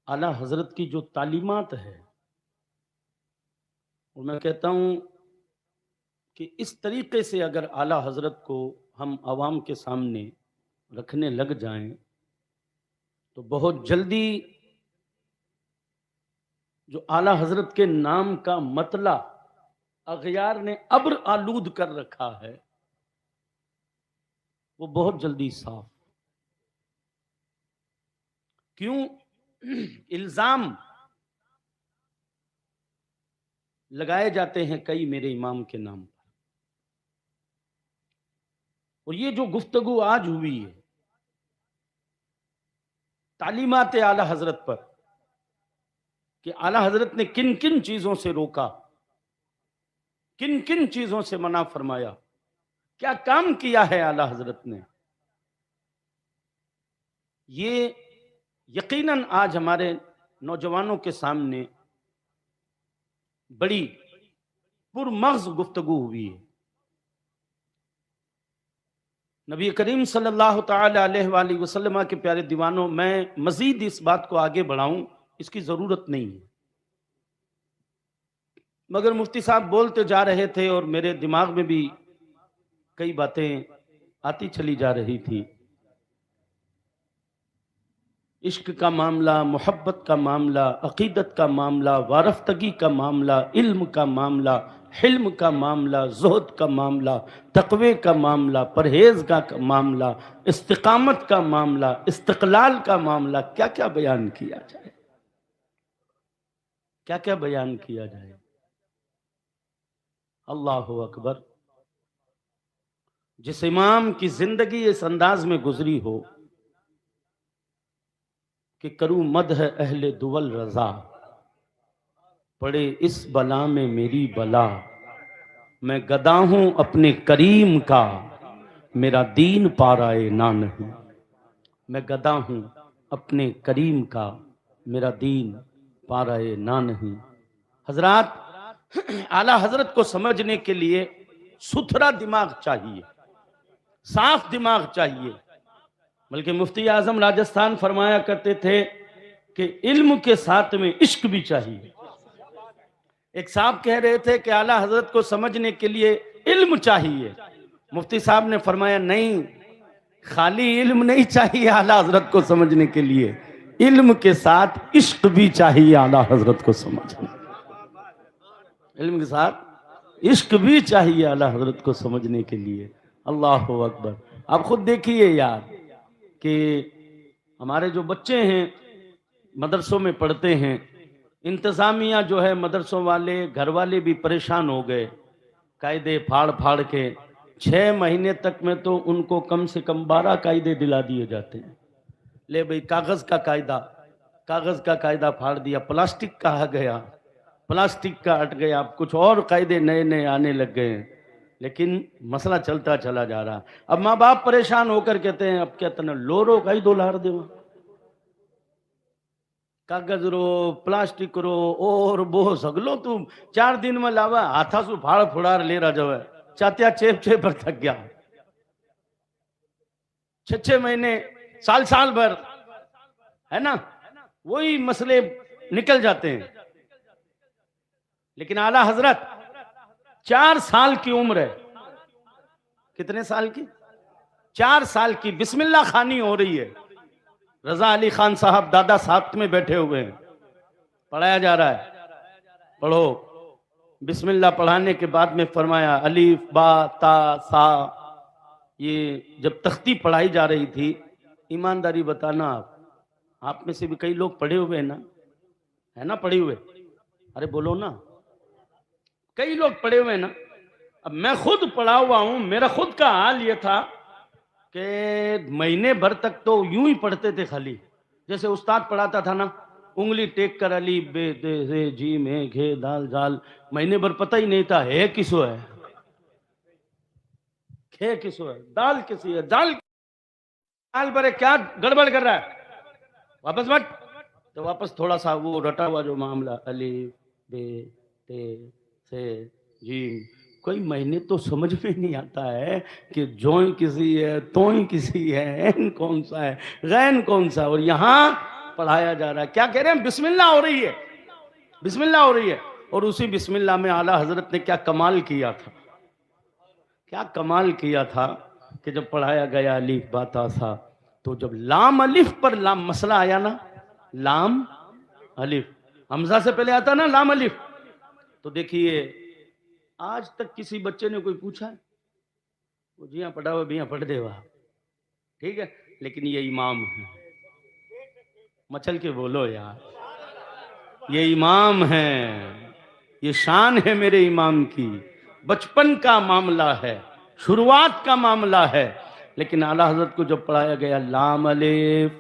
اعلیٰ حضرت کی جو تعلیمات ہے، اور میں کہتا ہوں کہ اس طریقے سے اگر اعلیٰ حضرت کو ہم عوام کے سامنے رکھنے لگ جائیں تو بہت جلدی جو اعلیٰ حضرت کے نام کا مطلع اغیار نے ابر آلود کر رکھا ہے وہ بہت جلدی صاف. کیوں؟ الزام لگائے جاتے ہیں کئی میرے امام کے نام پر، اور یہ جو گفتگو آج ہوئی ہے تعلیمات اعلیٰ حضرت پر کہ اعلیٰ حضرت نے کن کن چیزوں سے روکا، کن کن چیزوں سے منع فرمایا، کیا کام کیا ہے اعلیٰ حضرت نے، یہ یقیناً آج ہمارے نوجوانوں کے سامنے بڑی پرمغز گفتگو ہوئی ہے. نبی کریم صلی اللہ تعالی علیہ وآلہ وسلم کے پیارے دیوانوں، میں مزید اس بات کو آگے بڑھاؤں اس کی ضرورت نہیں ہے، مگر مفتی صاحب بولتے جا رہے تھے اور میرے دماغ میں بھی کئی باتیں آتی چلی جا رہی تھی. عشق کا معاملہ، محبت کا معاملہ، عقیدت کا معاملہ، وارفتگی کا معاملہ، علم کا معاملہ، حلم کا معاملہ، زہد کا معاملہ، تقوی کا معاملہ، پرہیز کا معاملہ، استقامت کا معاملہ، استقلال کا معاملہ، کیا کیا بیان کیا جائے، کیا کیا بیان کیا جائے. اللہ اکبر. جس امام کی زندگی اس انداز میں گزری ہو کہ کروں مدح اہل دول رضا، پڑے اس بلا میں میری بلا، میں گدا ہوں اپنے کریم کا، میرا دین پارائے نہ نہیں. میں گدا ہوں اپنے کریم کا، میرا دین پارائے نہ نہیں. حضرات، اعلیٰ حضرت کو سمجھنے کے لیے ستھرا دماغ چاہیے، صاف دماغ چاہیے. بلکہ مفتی اعظم راجستھان فرمایا کرتے تھے کہ علم کے ساتھ میں عشق بھی چاہیے. ایک صاحب کہہ رہے تھے کہ اعلیٰ حضرت کو سمجھنے کے لیے علم چاہیے. مفتی صاحب نے فرمایا نہیں، خالی علم نہیں چاہیے اعلیٰ حضرت کو سمجھنے کے لیے، علم کے ساتھ عشق بھی چاہیے اعلیٰ حضرت کو سمجھنے. علم کے ساتھ عشق بھی چاہیے اعلیٰ حضرت کو سمجھنے کے لیے. اللہ اکبر. آپ خود دیکھیے یار کہ ہمارے جو بچے ہیں مدرسوں میں پڑھتے ہیں، انتظامیہ جو ہے مدرسوں والے، گھر والے بھی پریشان ہو گئے، قاعدے پھاڑ پھاڑ کے 6 مہینے تک میں تو ان کو کم سے کم 12 قاعدے دلا دیے جاتے ہیں. لے بھئی کاغذ کا قاعدہ پھاڑ دیا، پلاسٹک کا آ گیا، پلاسٹک کا ہٹ گیا، اب کچھ اور قاعدے نئے نئے آنے لگ گئے ہیں، لیکن مسئلہ چلتا چلا جا رہا. اب ماں باپ پریشان ہو کر کہتے ہیں اب کیا تنا لورو کئی دولار دے، کاغذ رو، پلاسٹک رو اور بہت سگلو تم 4 دن میں لاوا ہاتھا سو پھاڑ پھڑار لے رہا جو ہے چاہتیا چیپ پر تھک گیا. 6 مہینے، سال بھر ہے نا، وہی مسئلے نکل جاتے ہیں. لیکن اعلیٰ حضرت 4 سال کی عمر ہے. کتنے سال کی؟ 4 سال کی. بسم اللہ خوانی ہو رہی ہے. رضا علی خان صاحب دادا ساتھ میں بیٹھے ہوئے ہیں، پڑھایا جا رہا ہے، پڑھو. بسم اللہ پڑھانے کے بعد میں فرمایا الف با تا سا. یہ جب تختی پڑھائی جا رہی تھی، ایمانداری بتانا آپ میں سے بھی کئی لوگ پڑھے ہوئے ہیں نا، ہے نا پڑھے ہوئے؟ ارے بولو نا، کئی لوگ پڑھے ہوئے ہیں نا. اب میں خود پڑھا ہوا ہوں، میرا خود کا حال یہ تھا کہ مہینے بھر تک تو یوں ہی پڑھتے تھے، خالی جیسے استاد پڑھاتا تھا نا، انگلی ٹیک کر علی بے دے سے جی میں گھے دال جال، مہینے بھر پتہ ہی نہیں تھا ہے کسو ہے، کھے کسو ہے، دال کسی ہے، دال برے کیا گڑبڑ کر رہا ہے، واپس مت. تو واپس تھوڑا سا وہ رٹا ہوا جو معاملہ علی بے تے سے جیم، کوئی مہینے تو سمجھ میں نہیں آتا ہے کہ جوئیں کسی ہے، توئیں کسی ہے، این کون سا ہے، غین کون سا. اور یہاں پڑھایا جا رہا ہے. کیا کہہ رہے ہیں؟ بسم اللہ ہو رہی ہے، بسم اللہ ہو رہی ہے. اور اسی بسم اللہ میں اعلیٰ حضرت نے کیا کمال کیا تھا، کیا کمال کیا تھا کہ جب پڑھایا گیا الف با تا سا، تو جب لام الف پر لام مسئلہ آیا نا، لام الف، حمزہ سے پہلے آتا نا لام الف، تو دیکھیے آج تک کسی بچے نے کوئی پوچھا ہے؟ وہ جی ہاں پڑھا ہوا بھی ہاں پڑھ دے وہاں، ٹھیک ہے. لیکن یہ امام ہے، مچل کے بولو یار، یہ امام ہے، یہ شان ہے میرے امام کی. بچپن کا معاملہ ہے، شروعات کا معاملہ ہے. لیکن اعلیٰ حضرت کو جب پڑھایا گیا لام الف،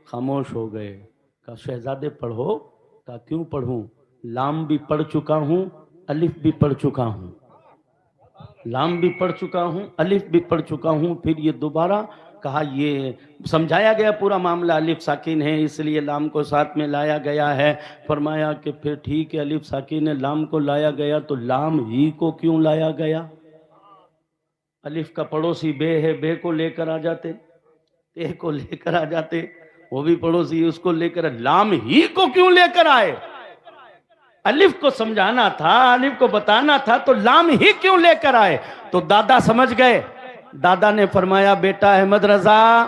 خاموش ہو گئے. کہا شہزادے پڑھو. کہا کیوں پڑھوں؟ لام بھی پڑھ چکا ہوں، الف بھی پڑھ چکا ہوں، لام بھی پڑھ چکا ہوں، الف بھی پڑھ چکا ہوں. پھر یہ دوبارہ کہا، یہ سمجھایا گیا پورا معاملہ، الف ساکن ہے اس لیے لام کو ساتھ میں لایا گیا ہے. فرمایا کہ پھر ٹھیک ہے الف ساکن ہے، لام کو لایا گیا تو لام ہی کو کیوں لایا گیا؟ الف کا پڑوسی بے ہے، بے کو لے کر آ جاتے، تے کو لے کر آ جاتے، وہ بھی پڑوسی اس کو لے کر، لام ہی کو کیوں لے کر آئے؟ الف کو سمجھانا تھا، الف کو بتانا تھا، تو لام ہی کیوں لے کر آئے؟ تو دادا سمجھ گئے. دادا نے فرمایا بیٹا احمد رضا،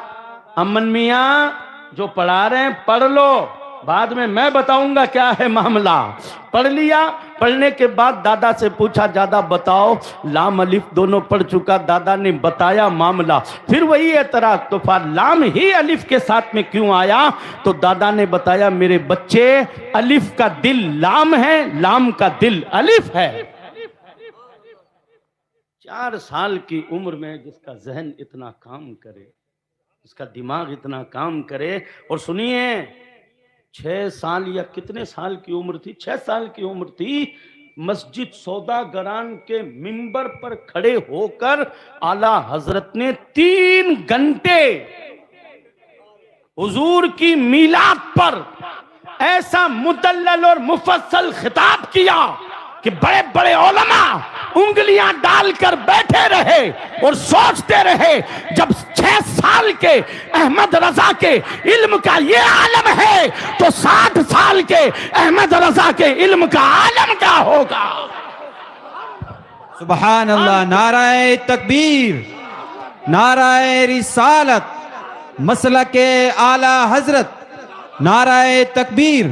امن میاں جو پڑھا رہے ہیں پڑھ لو، بعد میں بتاؤں گا کیا ہے معاملہ. پڑھ لیا. پڑھنے کے بعد دادا سے پوچھا دادا بتاؤ، لام الف دونوں پڑھ چکا. دادا نے بتایا معاملہ. پھر وہی اعتراض، تو لام ہی الف کے ساتھ میں کیوں آیا؟ تو دادا نے بتایا میرے بچے، الف کا دل لام ہے، لام کا دل الف ہے. 4 سال کی عمر میں جس کا ذہن اتنا کام کرے، جس کا دماغ اتنا کام کرے. اور سنیے 6 سال یا کتنے سال کی عمر تھی؟ 6 سال کی عمر تھی. مسجد سوداگران کے منبر پر کھڑے ہو کر اعلیٰ حضرت نے 3 گھنٹے حضور کی میلاد پر ایسا مدلل اور مفصل خطاب کیا کہ بڑے بڑے علماء انگلیاں ڈال کر بیٹھے رہے اور سوچتے رہے. جب 6 سال کے احمد رضا کے علم کا یہ عالم ہے تو 60 سال کے احمد رضا کے علم کا عالم کیا ہوگا؟ سبحان اللہ. نعرہ تکبیر، نعرہ رسالت، مسلک اعلی حضرت، نعرہ تکبیر.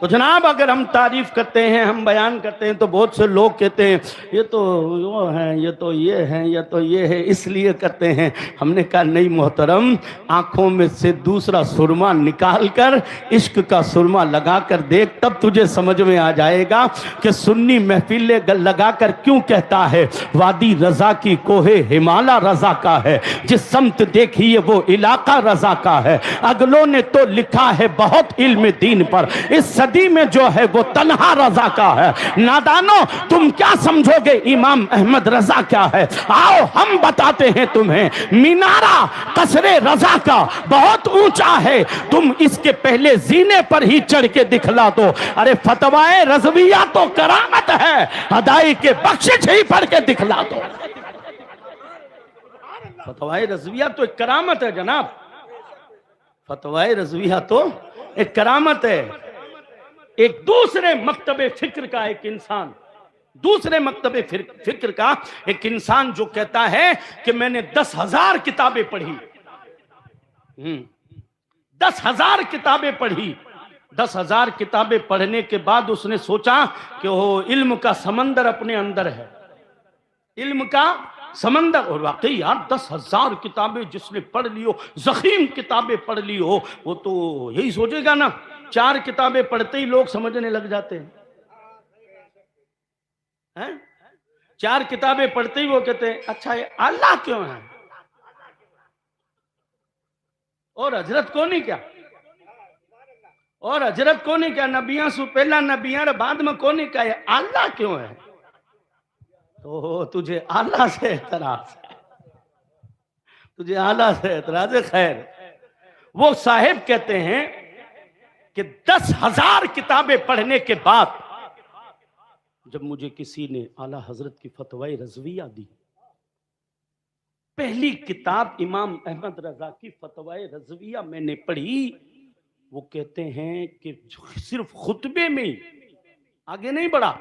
تو جناب اگر ہم تعریف کرتے ہیں، ہم بیان کرتے ہیں، تو بہت سے لوگ کہتے ہیں یہ تو وہ ہیں، یہ تو یہ ہیں، یہ تو یہ ہے، اس لیے کرتے ہیں. ہم نے کہا نہیں محترم، آنکھوں میں سے دوسرا سرما نکال کر عشق کا سرما لگا کر دیکھ، تب تجھے سمجھ میں آ جائے گا کہ سنی محفل لگا کر کیوں کہتا ہے وادی رضا کی کوہ ہمالہ رضا کا ہے، جس سمت دیکھیے وہ علاقہ رضا کا ہے. اگلوں نے تو لکھا ہے بہت علم دین پر، اس صدی میں جو ہے وہ تنہا رضا کا ہے. نادانو تم کیا سمجھو گے امام احمد رضا کیا ہے؟ آؤ ہم بتاتے ہیں تمہیں. مینارہ قصر رضا کا بہت اونچا ہے، تم اس کے پہلے زینے پر ہی چڑھ کے دکھلا دو. ارے فتوائے رضویہ تو کرامت ہے، ادائی کے بخشش ہی پڑھ کے دکھلا دو. فتوائے رضویہ تو ایک کرامت ہے جناب، فتوائے رضویہ تو ایک کرامت ہے. ایک دوسرے مکتب فکر کا ایک انسان، دوسرے مکتب فکر کا ایک انسان جو کہتا ہے کہ میں نے 10,000 کتابیں پڑھی، 10,000 کتابیں پڑھی. 10,000 کتابیں پڑھنے کے بعد اس نے سوچا کہ وہ علم کا سمندر اپنے اندر ہے، علم کا سمندر. اور واقعی یار 10,000 کتابیں جس نے پڑھ لی ہو، ضخیم کتابیں پڑھ لی ہو، وہ تو یہی سوچے گا نا. 4 کتابیں پڑھتے ہی لوگ سمجھنے لگ جاتے ہیں. 4 کتابیں پڑھتے ہی وہ کہتے ہیں اچھا یہ اللہ کیوں ہے؟ اور حضرت کو نہیں کیا؟ اور حضرت کو نہیں کیا؟ نبیاں سو پہلا نبیاں بعد میں کو نہیں کیا یہ اللہ کیوں ہے؟ تو تجھے اللہ سے اعتراض ہے، تجھے اللہ سے اعتراض ہے. خیر، وہ صاحب کہتے ہیں کہ 10,000 کتابیں پڑھنے کے بعد جب مجھے کسی نے اعلیٰ حضرت کی فتوائے رضویہ دی، پہلی کتاب امام احمد رضا کی فتوائے رضویہ میں نے پڑھی وہ کہتے ہیں کہ صرف خطبے میں ہی آگے نہیں بڑھا،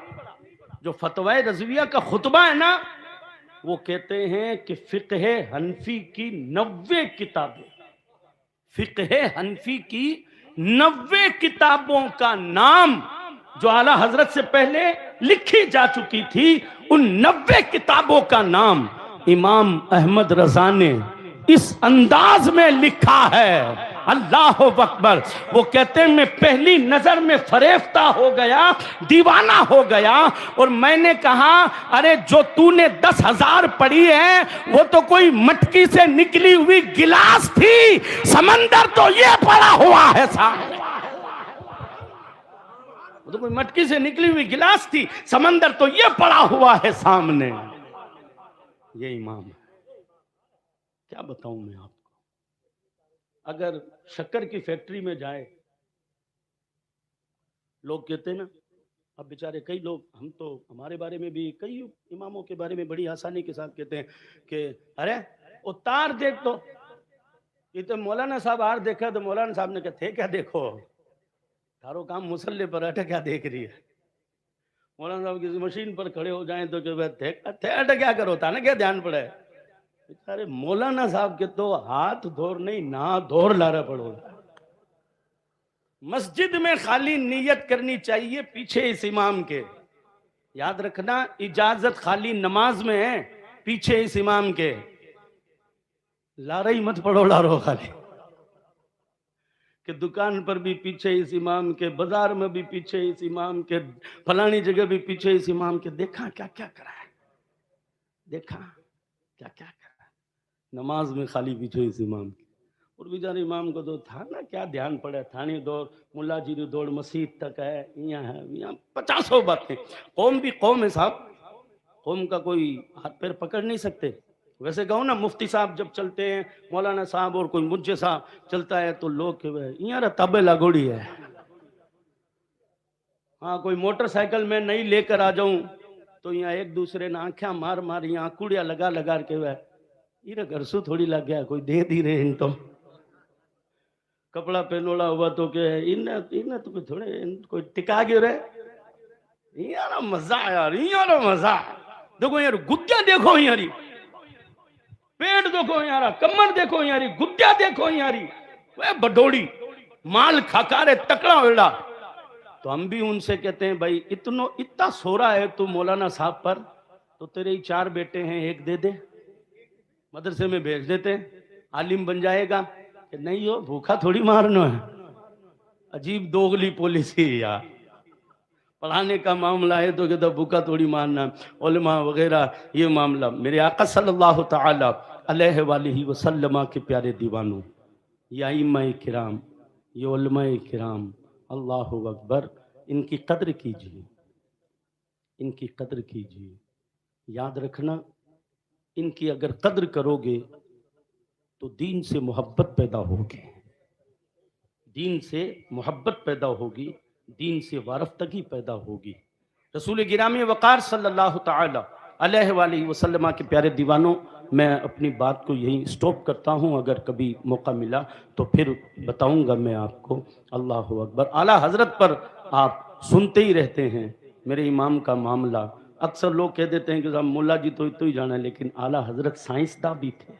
جو فتوی رضویہ کا خطبہ ہے نا، وہ کہتے ہیں کہ فقہ حنفی کی 90 کتابیں، فقہ حنفی کی 90 کتابوں کا نام جو اعلیٰ حضرت سے پہلے لکھی جا چکی تھی، ان 90 کتابوں کا نام امام احمد رضا نے اس انداز میں لکھا ہے، اللہ اکبر۔ وہ کہتے ہیں میں پہلی نظر میں فریفتہ ہو گیا، دیوانہ ہو گیا، اور میں نے کہا ارے جو تو نے 10,000 پڑھی ہے وہ تو کوئی مٹکی سے نکلی ہوئی گلاس تھی، سمندر تو یہ پڑا ہوا ہے صاحب، وہ تو کوئی مٹکی سے نکلی ہوئی گلاس تھی، سمندر تو یہ پڑا ہوا ہے سامنے۔ یہ امام ہے، کیا بتاؤں میں آپ کو۔ اگر شکر کی فیکٹری میں جائے، لوگ کہتے ہیں نا، اب بیچارے کئی لوگ، ہم تو ہمارے بارے میں بھی کئی اماموں کے بارے میں بڑی آسانی کے ساتھ کہتے ہیں کہ ارے وہ تار دیکھ تو، یہ تو مولانا صاحب آر دیکھا تو مولانا صاحب نے کہا تھے کیا دیکھو، تارو کام مسلح پر اٹھا کیا دیکھ رہی ہے۔ مولانا صاحب کسی مشین پر کھڑے ہو جائیں تو کہ تھے اٹھا کیا کرو تھا نا، کیا دھیان پڑے۔ ارے مولانا صاحب کے تو ہاتھ دھور نہیں نہ دھور لارا پڑو۔ مسجد میں خالی نیت کرنی چاہیے پیچھے اس امام کے، یاد رکھنا اجازت خالی نماز میں ہے پیچھے اس امام کے، لارا ہی مت پڑھو لارو خالی، کہ دکان پر بھی پیچھے اس امام کے، بازار میں بھی پیچھے اس امام کے، فلانی جگہ بھی پیچھے اس امام کے۔ دیکھا کیا کیا کرا ہے، دیکھا کیا کیا کرا ہے، نماز میں خالی پیچھے اس امام کے۔ اور بیچارے امام کو تو تھا نا کیا دھیان پڑے، تھانی دوڑ ملا جی نے دوڑ مسجد تک ہے، یہاں ہے یہاں 50 باتیں۔ قوم بھی قوم ہے صاحب، قوم کا کوئی ہاتھ پیر پکڑ نہیں سکتے۔ ویسے کہوں نا مفتی صاحب جب چلتے ہیں، مولانا صاحب اور کوئی مجھے صاحب چلتا ہے تو لوگ کہ یہاں تابے لگوڑی ہے، ہاں کوئی موٹر سائیکل میں نہیں لے کر آ جاؤں تو یہاں ایک دوسرے نے آنکھیں مار مار یہاں کوڑیاں لگا لگا کے یہ گھر سو تھوڑی لگ گیا، کوئی دے دی رہے ان تو کپڑا پہنوڑا ہوا تو کہ انہیں تو کوئی تھوڑے کوئی ٹکا گئے رہے، یارا مزہ یار، یارا مزہ دیکھو یار، گدیاں دیکھو یاری، پیٹ دیکھو یارا، کمر دیکھو یاری، گدیاں دیکھو یاری، وہ بڈوڑی مال کھاکارے تکڑا ویڑا۔ تو ہم بھی ان سے کہتے ہیں بھائی اتنا سورا ہے تو مولانا صاحب پر، تو تیرے ہی 4 بیٹے ہیں، ایک دے دے، مدرسے میں بھیج دیتے، عالم بن جائے گا۔ کہ نہیں ہو بھوکا تھوڑی مارنا ہے، عجیب دوغلی پالیسی یار، پڑھانے کا معاملہ ہے تو کہتا بھوکا تھوڑی مارنا، علماء وغیرہ یہ معاملہ۔ میرے آقا صلی اللہ تعالی علیہ وآلہ وسلم کے پیارے دیوانوں، یہ ائمہ کرام، یہ علماء کرام، اللہ اکبر، ان کی قدر کیجیے، ان کی قدر کیجیے۔ یاد رکھنا ان کی اگر قدر کرو گے تو دین سے محبت پیدا ہوگی، دین سے محبت پیدا ہوگی، دین سے وارفتگی پیدا ہوگی۔ رسول گرامی وقار صلی اللہ تعالی علیہ وآلہ وسلم کے پیارے دیوانوں، میں اپنی بات کو یہیں سٹاپ کرتا ہوں، اگر کبھی موقع ملا تو پھر بتاؤں گا میں آپ کو۔ اللہ اکبر۔ اعلیٰ حضرت پر آپ سنتے ہی رہتے ہیں، میرے امام کا معاملہ اکثر لوگ کہہ دیتے ہیں کہ صاحب مولا جی تو ہی جانا ہے، لیکن اعلیٰ حضرت سائنسداں بھی تھے،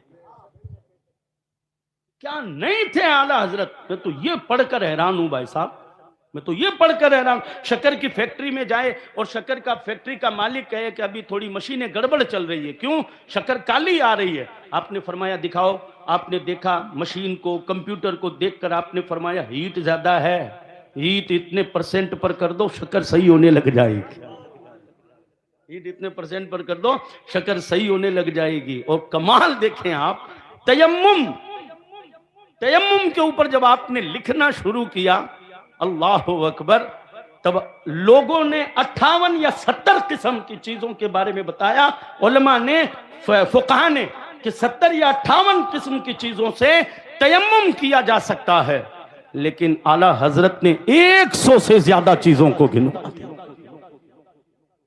کیا نہیں تھے اعلیٰ حضرت۔ میں تو یہ پڑھ کر حیران ہوں بھائی صاحب، میں تو یہ پڑھ کر حیران۔ شکر کی فیکٹری میں جائے اور شکر کا فیکٹری کا مالک کہے کہ ابھی تھوڑی مشینیں گڑبڑ چل رہی ہے، کیوں؟ شکر کالی آ رہی ہے۔ آپ نے فرمایا دکھاؤ، آپ نے دیکھا مشین کو، کمپیوٹر کو دیکھ کر آپ نے فرمایا ہیٹ زیادہ ہے، ہیٹ اتنے % پر کر دو شکر صحیح ہونے لگ جائے گی، ہیٹ اتنے % پر کر دو شکر صحیح ہونے لگ جائے گی۔ اور کمال دیکھیں آپ، تیمم کے اوپر جب آپ نے لکھنا شروع کیا، اللہ اکبر، تب لوگوں نے 58 یا 70 قسم کی چیزوں کے بارے میں بتایا، علماء نے، فقہاء نے، کہ 70 یا 58 قسم کی چیزوں سے تیمم کیا جا سکتا ہے، لیکن اعلیٰ حضرت نے 100 سے زیادہ چیزوں کو گنوا دیا۔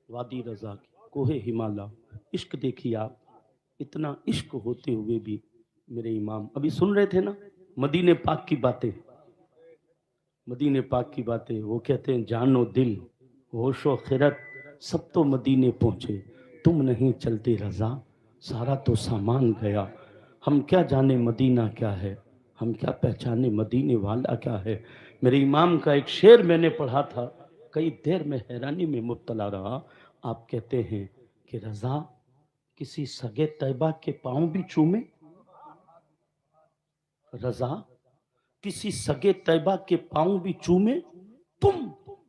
وادی رضا کی کوہ ہمالا، عشق دیکھیے آپ، اتنا عشق ہوتے ہوئے بھی میرے امام ابھی سن رہے تھے نا مدینے پاک کی باتیں، مدینے پاک کی باتیں، وہ کہتے ہیں جان و دل ہوش و خرد سب تو مدینے پہنچے، تم نہیں چلتے رضا سارا تو سامان گیا۔ ہم کیا جانے مدینہ کیا ہے، ہم کیا پہچانے مدینے والا کیا ہے۔ میرے امام کا ایک شعر میں نے پڑھا تھا، کئی دیر میں حیرانی میں مبتلا رہا۔ آپ کہتے ہیں کہ رضا کسی سگے طیبہ کے پاؤں بھی چومے، رضا کسی سگے طیبہ کے پاؤں بھی چومے، تم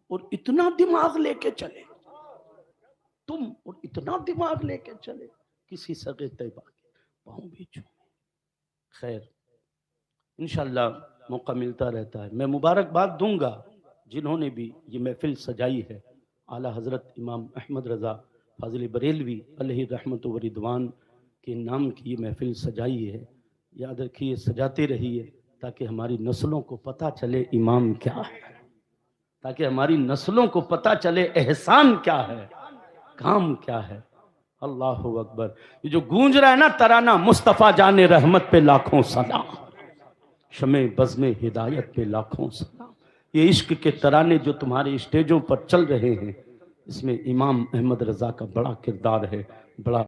اور اتنا دماغ لے کے چلے، تم اور اتنا دماغ لے کے چلے کسی سگے طیبہ کے پاؤں بھی چومے۔ خیر انشاءاللہ موقع ملتا رہتا ہے، میں مبارکباد دوں گا جنہوں نے بھی یہ محفل سجائی ہے۔ اعلیٰ حضرت امام احمد رضا فاضل بریلوی علیہ رحمت و رضوان کے نام کی یہ محفل سجائی ہے، یاد رکھیے سجاتے رہیے تاکہ ہماری نسلوں کو پتہ چلے امام کیا ہے، تاکہ ہماری نسلوں کو پتہ چلے احسان کیا ہے، کام کیا ہے۔ اللہ اکبر، یہ جو گونج رہا ہے نا ترانہ، مصطفیٰ جان رحمت پہ لاکھوں سلام، شمع بزم ہدایت پہ لاکھوں سلام۔ یہ عشق کے ترانے جو تمہارے اسٹیجوں پر چل رہے ہیں، اس میں امام احمد رضا کا بڑا کردار ہے، بڑا